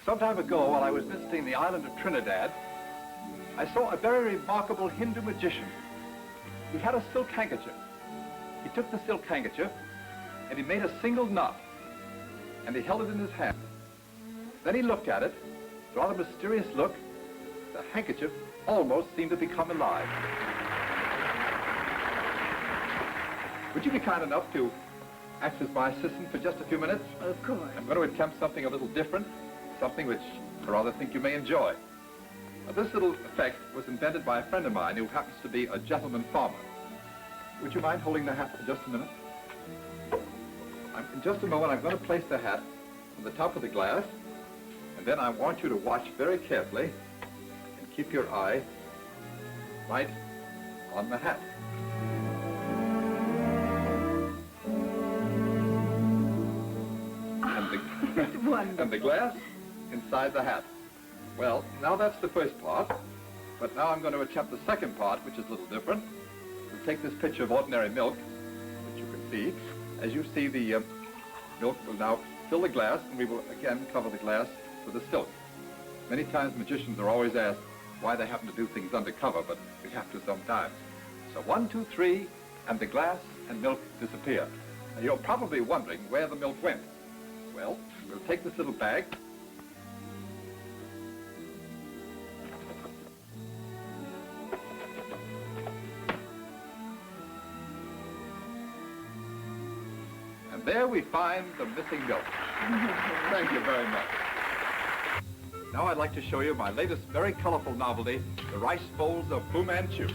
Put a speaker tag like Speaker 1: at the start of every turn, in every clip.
Speaker 1: Some time ago, while I was visiting the island of Trinidad, I saw a very remarkable Hindu magician. He had a silk handkerchief. He took the silk handkerchief and he made a single knot, and he held it in his hand. Then he looked at it, a rather mysterious look. The handkerchief almost seemed to become alive. Would you be kind enough to act as my assistant for just a few minutes?
Speaker 2: Of course.
Speaker 1: I'm going to attempt something a little different, something which I rather think you may enjoy. Now, this little effect was invented by a friend of mine who happens to be a gentleman farmer. Would you mind holding the hat for just a minute? In just a moment, I'm going to place the hat on the top of the glass, and then I want you to watch very carefully and keep your eye right on the hat. And the glass inside the hat. Well, now that's the first part, but now I'm going to attempt the second part, which is a little different. We'll take this pitcher of ordinary milk, which you can see. As you see, the milk will now fill the glass, and we will again cover the glass with the silk. Many times magicians are always asked why they happen to do things undercover, but we have to sometimes. So 1, 2, 3, and the glass and milk disappear. Now, you're probably wondering where the milk went. Well, we'll take this little bag. And there we find the missing milk. Thank you very much. Now I'd like to show you my latest very colorful novelty, the rice bowls of Fu Manchu.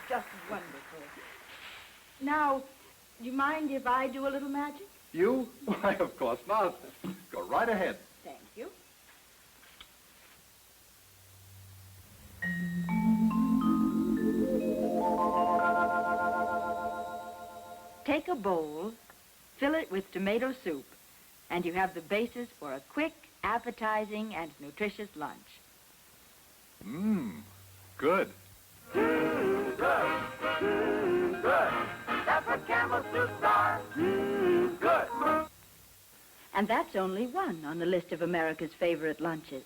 Speaker 2: Just wonderful. Now, do you mind if I do a little magic?
Speaker 1: You? Why, of course not. Go right ahead.
Speaker 2: Thank you. Take a bowl, fill it with tomato soup, and you have the basis for a quick, appetizing, and nutritious lunch.
Speaker 1: Mmm, good.
Speaker 3: Good. That's what Campbell soups are. Good.
Speaker 2: And that's only one on the list of America's favorite lunches.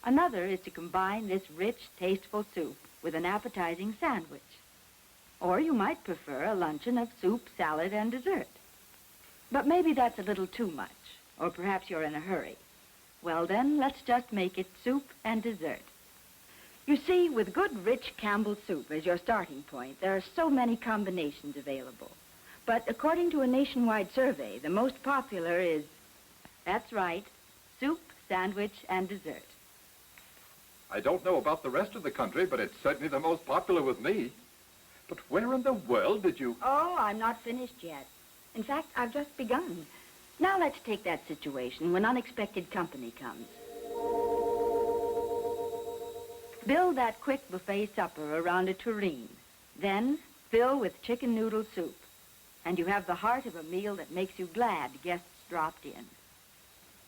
Speaker 2: Another is to combine this rich, tasteful soup with an appetizing sandwich. Or you might prefer a luncheon of soup, salad, and dessert. But maybe that's a little too much, or perhaps you're in a hurry. Well then, let's just make it soup and dessert. You see, with good, rich Campbell soup as your starting point, there are so many combinations available. But according to a nationwide survey, the most popular is, that's right, soup, sandwich, and dessert.
Speaker 1: I don't know about the rest of the country, but it's certainly the most popular with me. But where in the world did you...
Speaker 2: Oh, I'm not finished yet. In fact, I've just begun. Now let's take that situation when unexpected company comes. Build that quick buffet supper around a tureen. Then fill with chicken noodle soup. And you have the heart of a meal that makes you glad guests dropped in.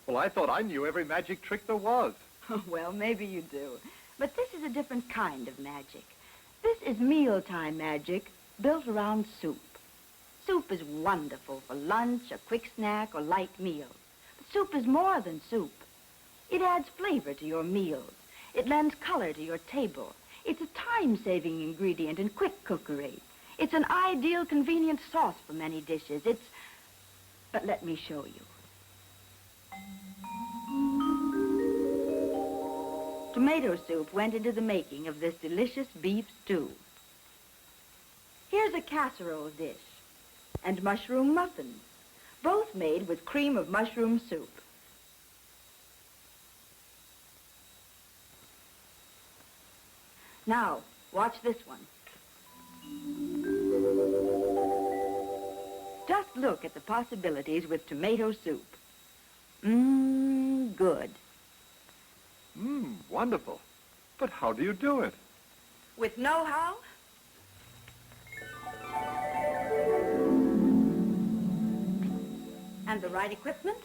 Speaker 1: Well, I thought I knew every magic trick there was.
Speaker 2: Well, maybe you do. But this is a different kind of magic. This is mealtime magic built around soup. Soup is wonderful for lunch, a quick snack, or light meal. But soup is more than soup. It adds flavor to your meals It lends color to your table. It's a time-saving ingredient in quick cookery. It's an ideal, convenient sauce for many dishes. But let me show you. Tomato soup went into the making of this delicious beef stew. Here's a casserole dish and mushroom muffins, both made with cream of mushroom soup. Now, watch this one. Just look at the possibilities with tomato soup. Good.
Speaker 1: Wonderful. But how do you do it?
Speaker 2: With know-how? And the right equipment?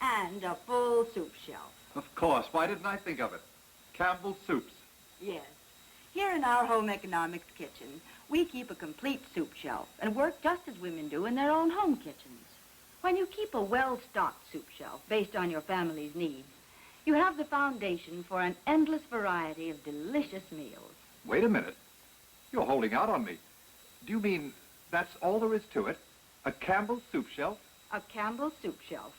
Speaker 2: And a full soup shelf.
Speaker 1: Of course. Why didn't I think of it? Campbell soups.
Speaker 2: Yes. Here in our home economics kitchen, we keep a complete soup shelf and work just as women do in their own home kitchens. When you keep a well-stocked soup shelf based on your family's needs, you have the foundation for an endless variety of delicious meals.
Speaker 1: Wait a minute. You're holding out on me. Do you mean that's all there is to it? A Campbell soup shelf?
Speaker 2: A Campbell soup shelf,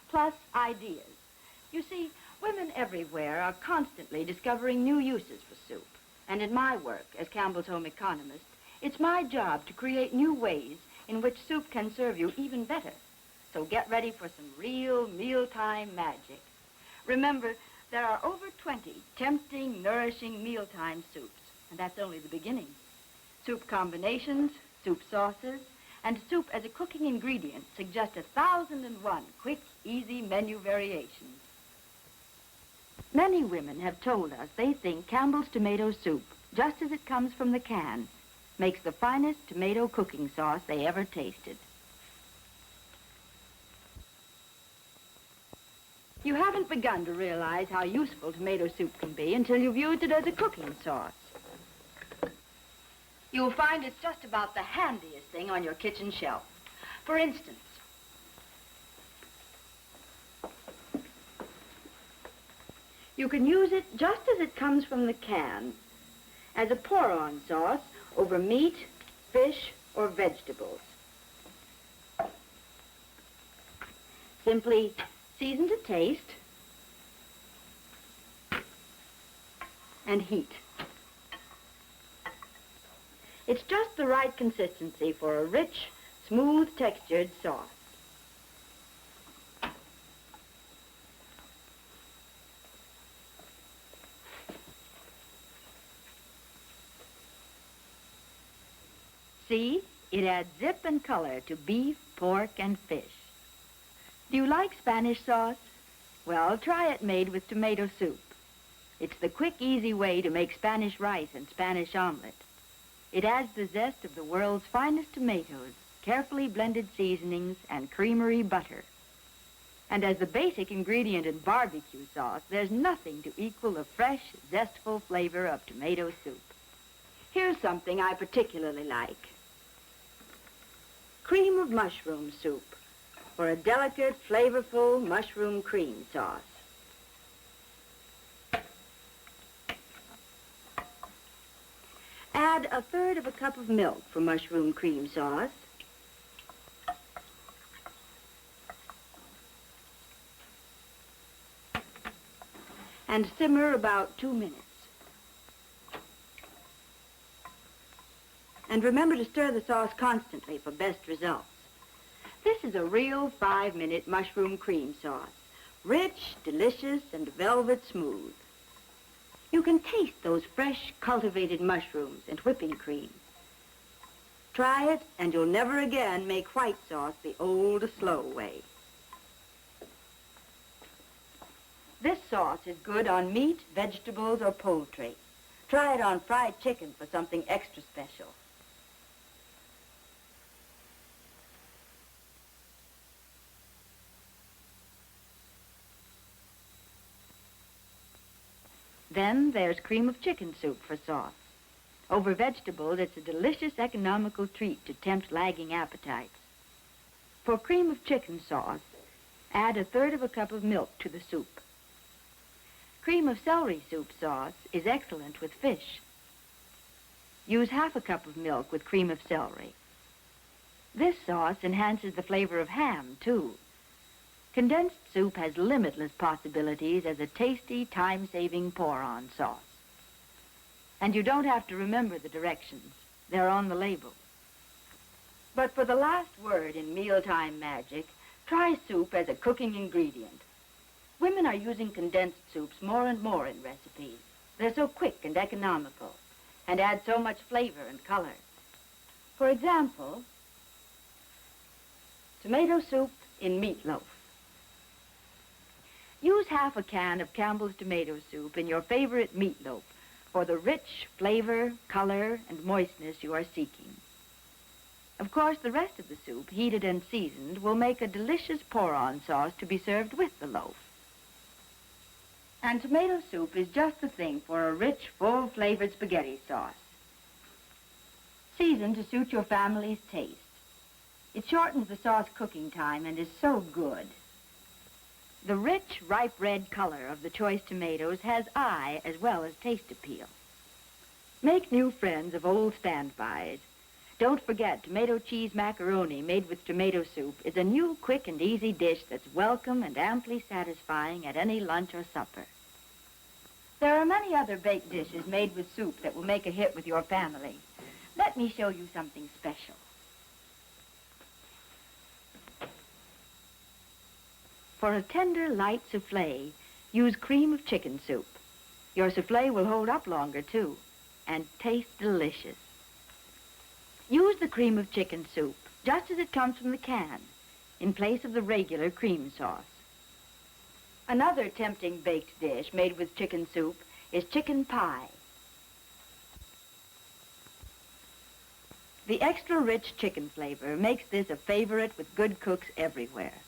Speaker 2: plus ideas. You see, women everywhere are constantly discovering new uses for soup. And in my work as Campbell's home economist, it's my job to create new ways in which soup can serve you even better. So get ready for some real mealtime magic. Remember, there are over 20 tempting, nourishing mealtime soups, and that's only the beginning. Soup combinations, soup sauces, and soup as a cooking ingredient suggest 1,001 quick, easy menu variations. Many women have told us they think Campbell's tomato soup, just as it comes from the can, makes the finest tomato cooking sauce they ever tasted. You haven't begun to realize how useful tomato soup can be until you've used it as a cooking sauce. You'll find it's just about the handiest thing on your kitchen shelf. For instance, you can use it just as it comes from the can, as a pour-on sauce over meat, fish, or vegetables. Simply season to taste and heat. It's just the right consistency for a rich, smooth-textured sauce. See, it adds zip and color to beef, pork, and fish. Do you like Spanish sauce? Well, try it made with tomato soup. It's the quick, easy way to make Spanish rice and Spanish omelet. It adds the zest of the world's finest tomatoes, carefully blended seasonings, and creamery butter. And as the basic ingredient in barbecue sauce, there's nothing to equal the fresh, zestful flavor of tomato soup. Here's something I particularly like. Cream of mushroom soup, or a delicate, flavorful mushroom cream sauce. Add 1/3 cup of milk for mushroom cream sauce. And simmer about 2 minutes. And remember to stir the sauce constantly for best results. This is a real 5-minute mushroom cream sauce. Rich, delicious, and velvet smooth. You can taste those fresh, cultivated mushrooms and whipping cream. Try it, and you'll never again make white sauce the old, slow way. This sauce is good on meat, vegetables, or poultry. Try it on fried chicken for something extra special. Then there's cream of chicken soup for sauce. Over vegetables, it's a delicious economical treat to tempt lagging appetites. For cream of chicken sauce, add 1/3 cup of milk to the soup. Cream of celery soup sauce is excellent with fish. Use 1/2 cup of milk with cream of celery. This sauce enhances the flavor of ham, too. Condensed soup has limitless possibilities as a tasty, time-saving pour-on sauce. And you don't have to remember the directions. They're on the label. But for the last word in mealtime magic, try soup as a cooking ingredient. Women are using condensed soups more and more in recipes. They're so quick and economical and add so much flavor and color. For example, tomato soup in meatloaf. Use 1/2 can of Campbell's tomato soup in your favorite meatloaf for the rich flavor, color, and moistness you are seeking. Of course, the rest of the soup, heated and seasoned, will make a delicious pour-on sauce to be served with the loaf. And tomato soup is just the thing for a rich, full-flavored spaghetti sauce. Season to suit your family's taste. It shortens the sauce cooking time and is so good. The rich, ripe red color of the choice tomatoes has eye as well as taste appeal. Make new friends of old standbys. Don't forget, tomato cheese macaroni made with tomato soup is a new, quick, and easy dish that's welcome and amply satisfying at any lunch or supper. There are many other baked dishes made with soup that will make a hit with your family. Let me show you something special. For a tender, light souffle, use cream of chicken soup. Your souffle will hold up longer, too, and taste delicious. Use the cream of chicken soup, just as it comes from the can, in place of the regular cream sauce. Another tempting baked dish made with chicken soup is chicken pie. The extra rich chicken flavor makes this a favorite with good cooks everywhere.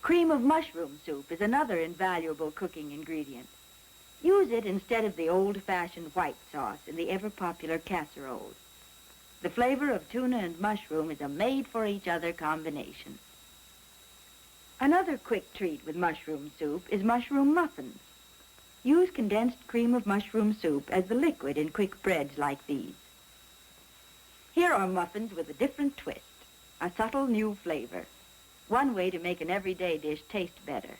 Speaker 2: Cream of mushroom soup is another invaluable cooking ingredient. Use it instead of the old-fashioned white sauce in the ever-popular casseroles. The flavor of tuna and mushroom is a made-for-each-other combination. Another quick treat with mushroom soup is mushroom muffins. Use condensed cream of mushroom soup as the liquid in quick breads like these. Here are muffins with a different twist, a subtle new flavor. One way to make an everyday dish taste better.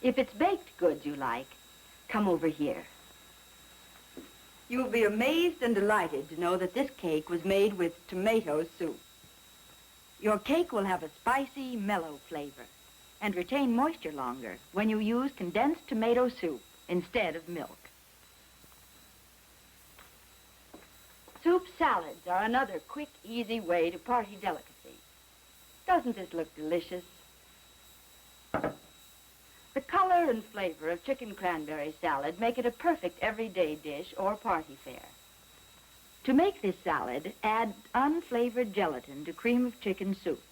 Speaker 2: If it's baked goods you like, come over here. You'll be amazed and delighted to know that this cake was made with tomato soup. Your cake will have a spicy, mellow flavor and retain moisture longer when you use condensed tomato soup instead of milk. Soup salads are another quick, easy way to party delicacy. Doesn't this look delicious? The color and flavor of chicken cranberry salad make it a perfect everyday dish or party fare. To make this salad, add unflavored gelatin to cream of chicken soup.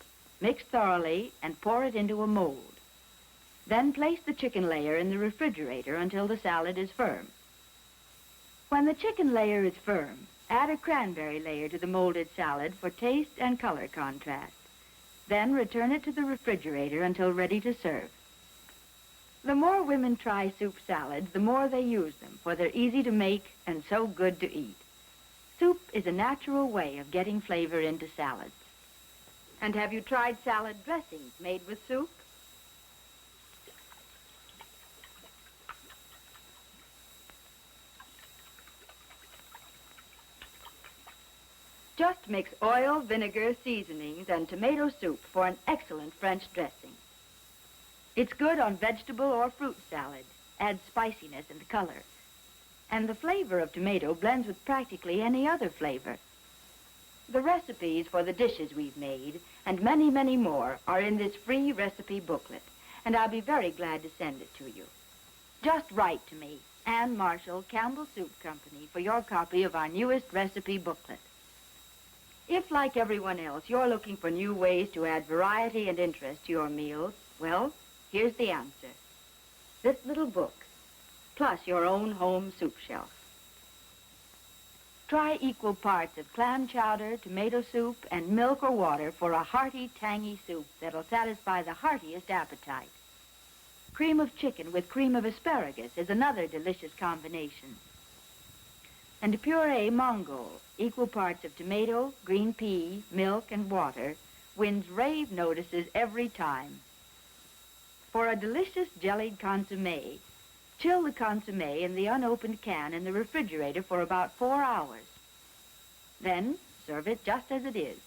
Speaker 2: Mix thoroughly and pour it into a mold. Then place the chicken layer in the refrigerator until the salad is firm. When the chicken layer is firm, add a cranberry layer to the molded salad for taste and color contrast. Then return it to the refrigerator until ready to serve. The more women try soup salads, the more they use them, for they're easy to make and so good to eat. Soup is a natural way of getting flavor into salads. And have you tried salad dressings made with soup? Just mix oil, vinegar, seasonings, and tomato soup for an excellent French dressing. It's good on vegetable or fruit salad, adds spiciness and color. And the flavor of tomato blends with practically any other flavor. The recipes for the dishes we've made, and many, many more, are in this free recipe booklet, and I'll be very glad to send it to you. Just write to me, Ann Marshall, Campbell Soup Company, for your copy of our newest recipe booklet. If, like everyone else, you're looking for new ways to add variety and interest to your meals, well, here's the answer. This little book, plus your own home soup shelf. Try equal parts of clam chowder, tomato soup, and milk or water for a hearty, tangy soup that'll satisfy the heartiest appetite. Cream of chicken with cream of asparagus is another delicious combination. And puree Mongol, equal parts of tomato, green pea, milk, and water, wins rave notices every time. For a delicious jellied consommé, chill the consommé in the unopened can in the refrigerator for about 4 hours. Then serve it just as it is.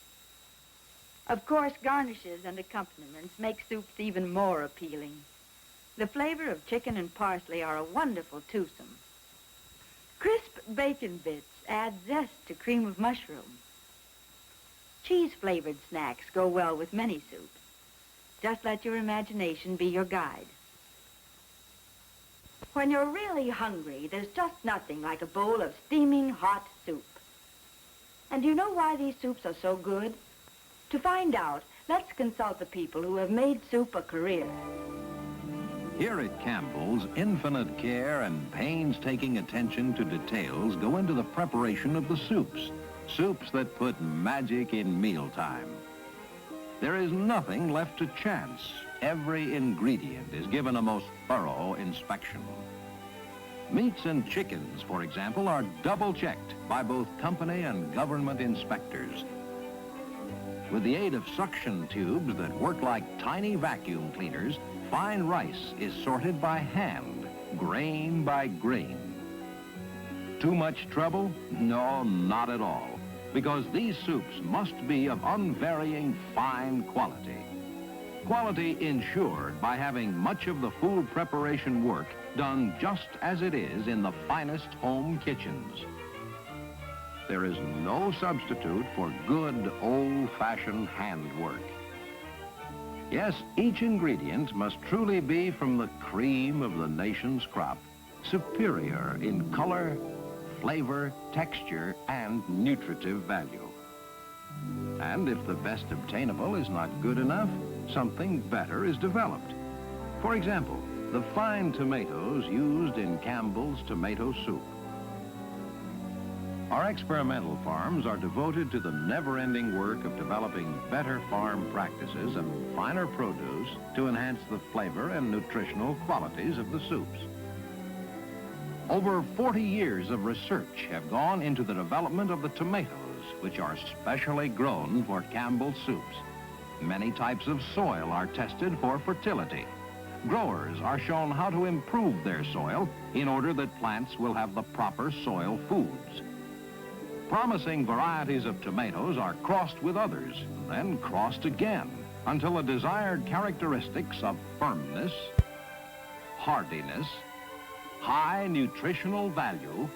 Speaker 2: Of course, garnishes and accompaniments make soups even more appealing. The flavor of chicken and parsley are a wonderful twosome. Crisp bacon bits add zest to cream of mushroom. Cheese-flavored snacks go well with many soups. Just let your imagination be your guide. When you're really hungry, there's just nothing like a bowl of steaming hot soup. And do you know why these soups are so good? To find out, let's consult the people who have made soup a career.
Speaker 4: Here at Campbell's, infinite care and painstaking attention to details go into the preparation of the soups. Soups that put magic in mealtime. There is nothing left to chance. Every ingredient is given a most thorough inspection. Meats and chickens, for example, are double-checked by both company and government inspectors. With the aid of suction tubes that work like tiny vacuum cleaners, fine rice is sorted by hand, grain by grain. Too much trouble? No, not at all, because these soups must be of unvarying fine quality. Quality ensured by having much of the food preparation work done just as it is in the finest home kitchens. There is no substitute for good old-fashioned handwork. Yes, each ingredient must truly be from the cream of the nation's crop, superior in color, flavor, texture, and nutritive value. And if the best obtainable is not good enough, something better is developed. For example, the fine tomatoes used in Campbell's tomato soup. Our experimental farms are devoted to the never-ending work of developing better farm practices and finer produce to enhance the flavor and nutritional qualities of the soups. Over 40 years of research have gone into the development of the tomatoes, which are specially grown for Campbell's soups. Many types of soil are tested for fertility. Growers are shown how to improve their soil in order that plants will have the proper soil foods. Promising varieties of tomatoes are crossed with others, then crossed again, until the desired characteristics of firmness, hardiness, high nutritional value,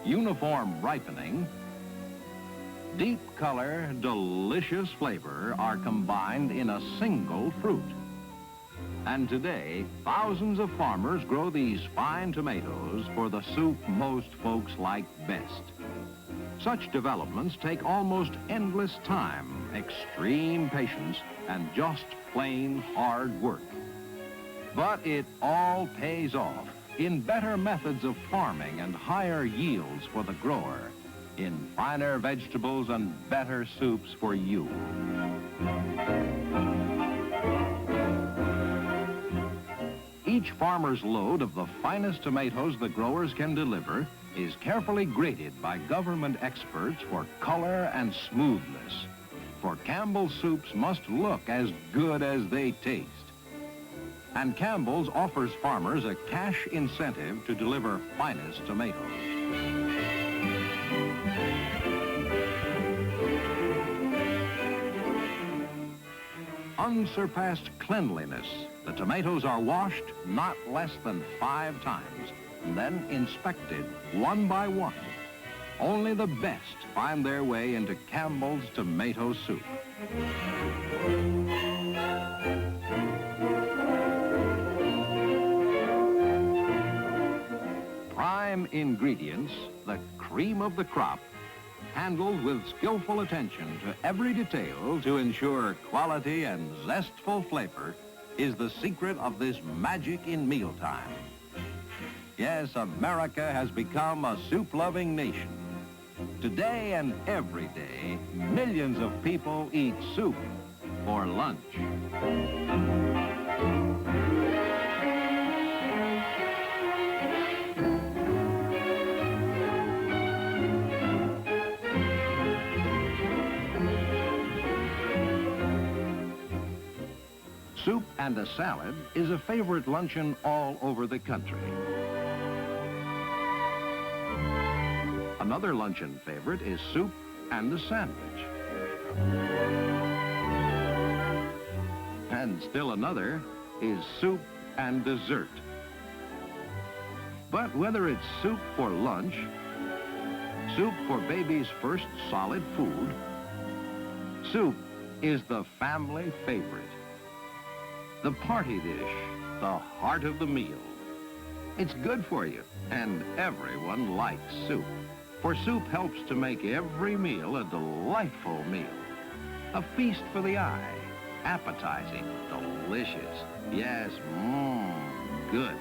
Speaker 4: uniform ripening, deep color, delicious flavor are combined in a single fruit. And today, thousands of farmers grow these fine tomatoes for the soup most folks like best. Such developments take almost endless time, extreme patience, and just plain hard work. But it all pays off in better methods of farming and higher yields for the grower, in finer vegetables and better soups for you. Each farmer's load of the finest tomatoes the growers can deliver is carefully graded by government experts for color and smoothness. For Campbell's soups must look as good as they taste. And Campbell's offers farmers a cash incentive to deliver finest tomatoes. Unsurpassed cleanliness. The tomatoes are washed not less than 5 times, and then inspected one by one. Only the best find their way into Campbell's tomato soup. Prime ingredients, the cream of the crop, handled with skillful attention to every detail to ensure quality and zestful flavor, is the secret of this magic in mealtime. Yes, America has become a soup-loving nation, Today and every day, millions of people eat soup for lunch. Soup and a salad is a favorite luncheon all over the country. Another luncheon favorite is soup and a sandwich. And still another is soup and dessert. But whether it's soup for lunch, soup for baby's first solid food, soup is the family favorite. The party dish, the heart of the meal. It's good for you, and everyone likes soup. For soup helps to make every meal a delightful meal. A feast for the eye, appetizing, delicious. Yes, good.